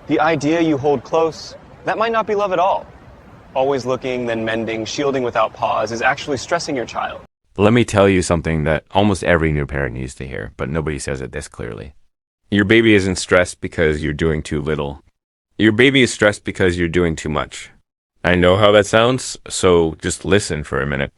The idea you hold close, that might not be love at all. Always looking, then mending, shielding without pause is actually stressing your child. Let me tell you something that almost every new parent needs to hear, but nobody says it this clearly. Your baby isn't stressed because you're doing too little. Your baby is stressed because you're doing too much. I know how that sounds, so just listen for a minute.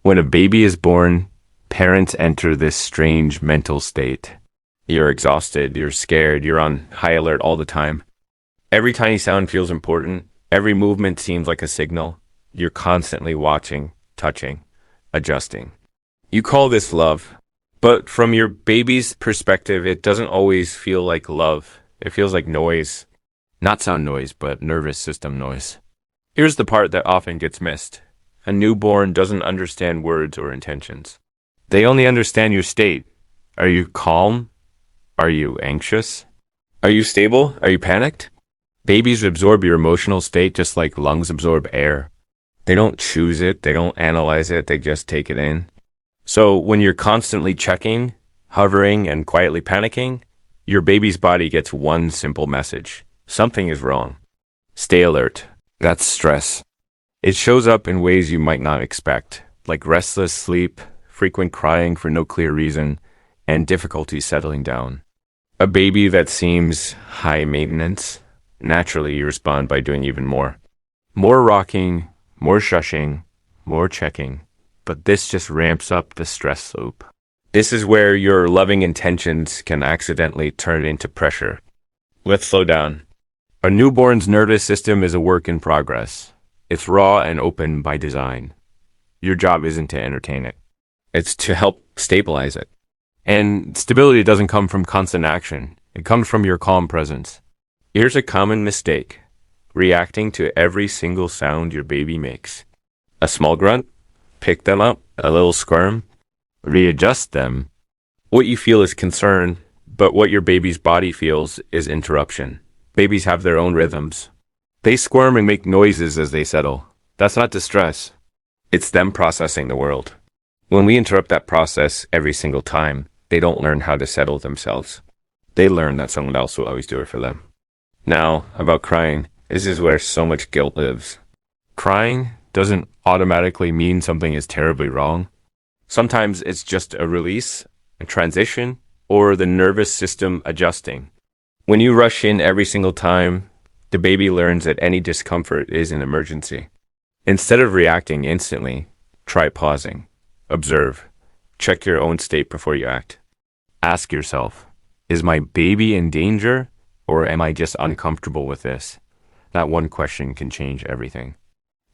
When a baby is born, parents enter this strange mental state. You're exhausted, you're scared, you're on high alert all the time. Every tiny sound feels important. Every movement seems like a signal. You're constantly watching, touching, adjusting. You call this love, but from your baby's perspective, it doesn't always feel like love. It feels like noise. Not sound noise, but nervous system noise. Here's the part that often gets missed. A newborn doesn't understand words or intentions. They only understand your state. Are you calm? Are you anxious? Are you stable? Are you panicked? Babies absorb your emotional state just like lungs absorb air. They don't choose it, they don't analyze it, they just take it in. So when you're constantly checking, hovering, and quietly panicking, your baby's body gets one simple message. Something is wrong. Stay alert. That's stress. It shows up in ways you might not expect, like restless sleep, frequent crying for no clear reason, and difficulty settling down. A baby that seems high maintenance, naturally you respond by doing even more. More rocking, more shushing, more checking. But this just ramps up the stress loop. This is where your loving intentions can accidentally turn into pressure. Let's slow down. A newborn's nervous system is a work in progress. It's raw and open by design. Your job isn't to entertain it. It's to help stabilize it. And stability doesn't come from constant action. It comes from your calm presence. Here's a common mistake. Reacting to every single sound your baby makes. A small grunt, pick them up, a little squirm, readjust them. What you feel is concern, but what your baby's body feels is interruption. Babies have their own rhythms. They squirm and make noises as they settle. That's not distress. It's them processing the world. When we interrupt that process every single time, they don't learn how to settle themselves. They learn that someone else will always do it for them. Now, about crying, this is where so much guilt lives. Crying doesn't automatically mean something is terribly wrong. Sometimes it's just a release, a transition, or the nervous system adjusting. When you rush in every single time, the baby learns that any discomfort is an emergency. Instead of reacting instantly, try pausing. Observe. Check your own state before you act. Ask yourself, is my baby in danger, or am I just uncomfortable with this? That one question can change everything.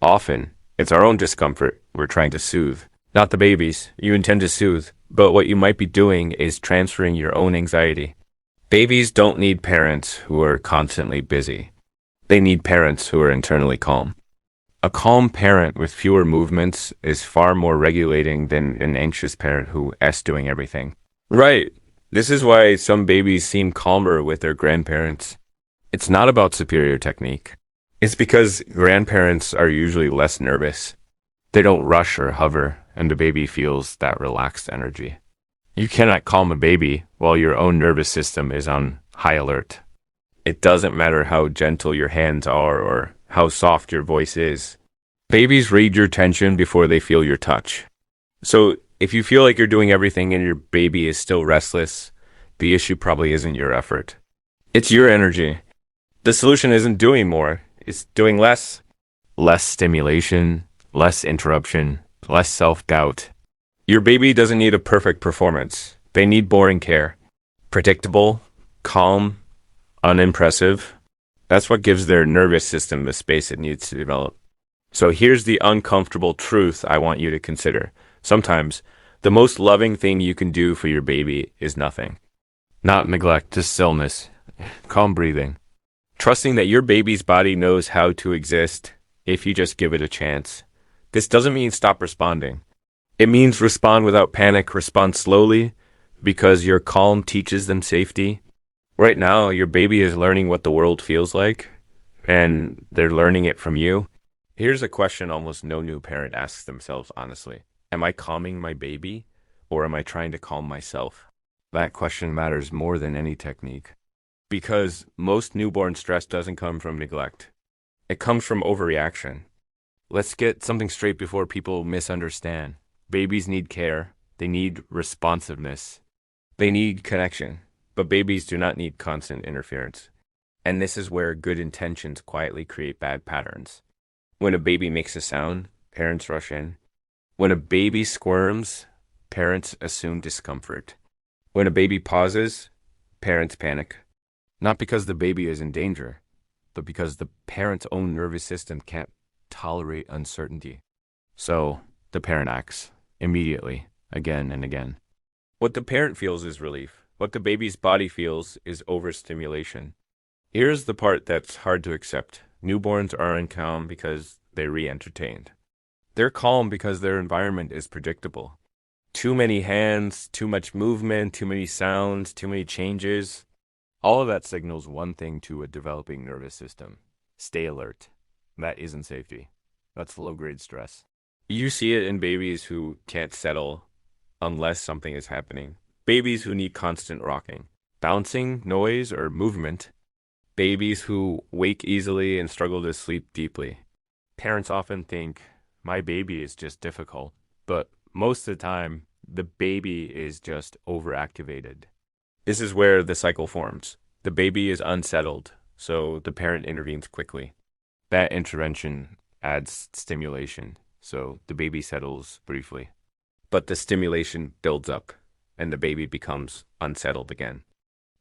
Often, it's our own discomfort we're trying to soothe. Not the baby's. You intend to soothe, but what you might be doing is transferring your own anxiety. Babies don't need parents who are constantly busy. They need parents who are internally calm. A calm parent with fewer movements is far more regulating than an anxious parent who is doing everything. Right. This is why some babies seem calmer with their grandparents. It's not about superior technique. It's because grandparents are usually less nervous. They don't rush or hover, and the baby feels that relaxed energy. You cannot calm a baby while your own nervous system is on high alert. It doesn't matter how gentle your hands are or how soft your voice is. Babies read your tension before they feel your touch. So if you feel like you're doing everything and your baby is still restless, the issue probably isn't your effort. It's your energy. The solution isn't doing more, it's doing less. Less stimulation, less interruption, less self-doubt. Your baby doesn't need a perfect performance. They need boring care. Predictable, calm, unimpressive. That's what gives their nervous system the space it needs to develop. So here's the uncomfortable truth I want you to consider. Sometimes, the most loving thing you can do for your baby is nothing. Not neglect, just stillness, calm breathing. Trusting that your baby's body knows how to exist if you just give it a chance. This doesn't mean stop responding. It means respond without panic, respond slowly, because your calm teaches them safety. Right now, your baby is learning what the world feels like, and they're learning it from you. Here's a question almost no new parent asks themselves honestly. Am I calming my baby, or am I trying to calm myself? That question matters more than any technique. Because most newborn stress doesn't come from neglect. It comes from overreaction. Let's get something straight before people misunderstand. Babies need care. They need responsiveness. They need connection. But babies do not need constant interference. And this is where good intentions quietly create bad patterns. When a baby makes a sound, parents rush in. When a baby squirms, parents assume discomfort. When a baby pauses, parents panic. Not because the baby is in danger, but because the parent's own nervous system can't tolerate uncertainty. So the parent acts immediately, again and again. What the parent feels is relief. What the baby's body feels is overstimulation. Here's the part that's hard to accept. Newborns aren't calm because they're re-entertained. They're calm because their environment is predictable. Too many hands, too much movement, too many sounds, too many changes. All of that signals one thing to a developing nervous system. Stay alert. That isn't safety. That's low-grade stress. You see it in babies who can't settle unless something is happening. Babies who need constant rocking, bouncing, noise, or movement. Babies who wake easily and struggle to sleep deeply. Parents often think, my baby is just difficult. But most of the time, the baby is just overactivated. This is where the cycle forms. The baby is unsettled, so the parent intervenes quickly. That intervention adds stimulation, so the baby settles briefly. But the stimulation builds up, and the baby becomes unsettled again.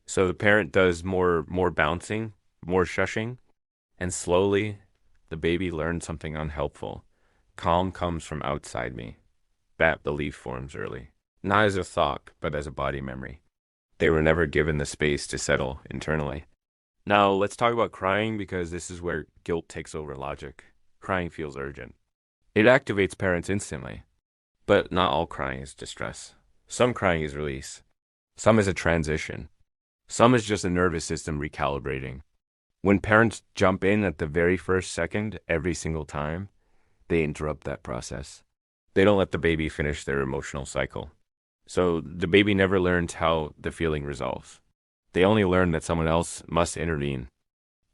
So the parent does more bouncing, more shushing, and slowly the baby learns something unhelpful. Calm comes from outside me. That belief forms early, not as a thought, but as a body memory. They were never given the space to settle internally. Now, let's talk about crying because this is where guilt takes over logic. Crying feels urgent. It activates parents instantly. But not all crying is distress. Some crying is release. Some is a transition. Some is just a nervous system recalibrating. When parents jump in at the very first second, every single time, they interrupt that process. They don't let the baby finish their emotional cycle. So the baby never learns how the feeling resolves. They only learn that someone else must intervene.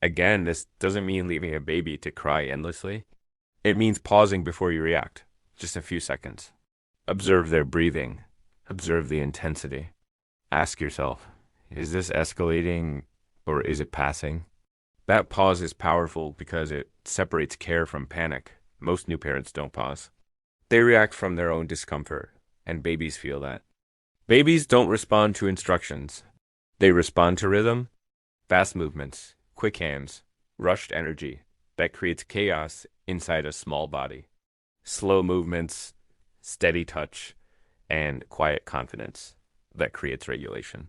Again, this doesn't mean leaving a baby to cry endlessly. It means pausing before you react, just a few seconds. Observe their breathing. Observe the intensity. Ask yourself, is this escalating or is it passing? That pause is powerful because it separates care from panic. Most new parents don't pause. They react from their own discomfort, and babies feel that. Babies don't respond to instructions. They respond to rhythm, fast movements, quick hands, rushed energy that creates chaos inside a small body. Slow movements, steady touch, and quiet confidence that creates regulation.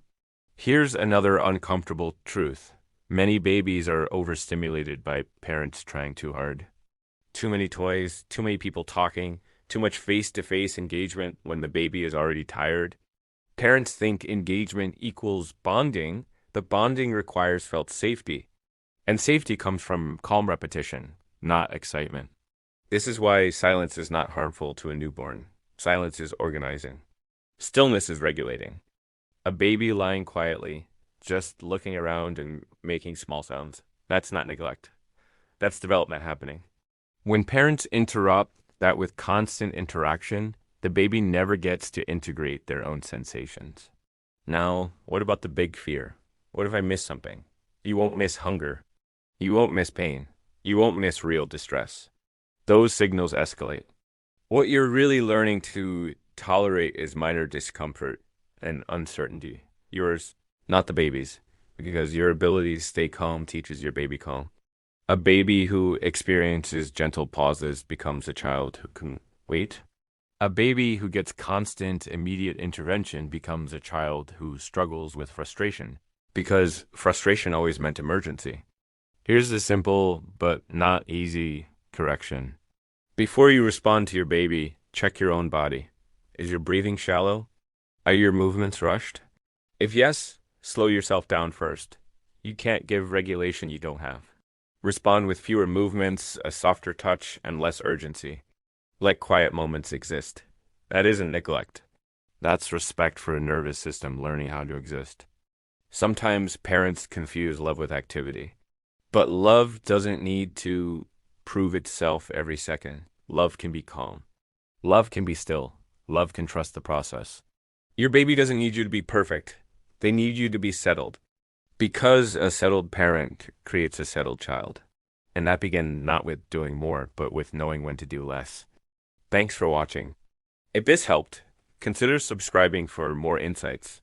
Here's another uncomfortable truth. Many babies are overstimulated by parents trying too hard. Too many toys, too many people talking, too much face-to-face engagement when the baby is already tired. Parents think engagement equals bonding, but bonding requires felt safety. And safety comes from calm repetition, not excitement. This is why silence is not harmful to a newborn. Silence is organizing. Stillness is regulating. A baby lying quietly, just looking around and making small sounds, that's not neglect. That's development happening. When parents interrupt that with constant interaction, the baby never gets to integrate their own sensations. Now, what about the big fear? What if I miss something? You won't miss hunger. You won't miss pain. You won't miss real distress. Those signals escalate. What you're really learning to tolerate is minor discomfort and uncertainty. Yours, not the baby's, because your ability to stay calm teaches your baby calm. A baby who experiences gentle pauses becomes a child who can wait. A baby who gets constant, immediate intervention becomes a child who struggles with frustration, because frustration always meant emergency. Here's the simple but not easy correction. Before you respond to your baby, check your own body. Is your breathing shallow? Are your movements rushed? If yes, slow yourself down first. You can't give regulation you don't have. Respond with fewer movements, a softer touch, and less urgency. Let quiet moments exist. That isn't neglect. That's respect for a nervous system learning how to exist. Sometimes parents confuse love with activity. But love doesn't need to prove itself every second. Love can be calm. Love can be still. Love can trust the process. Your baby doesn't need you to be perfect. They need you to be settled. Because a settled parent creates a settled child. And that began not with doing more, but with knowing when to do less. Thanks for watching. If this helped, consider subscribing for more insights.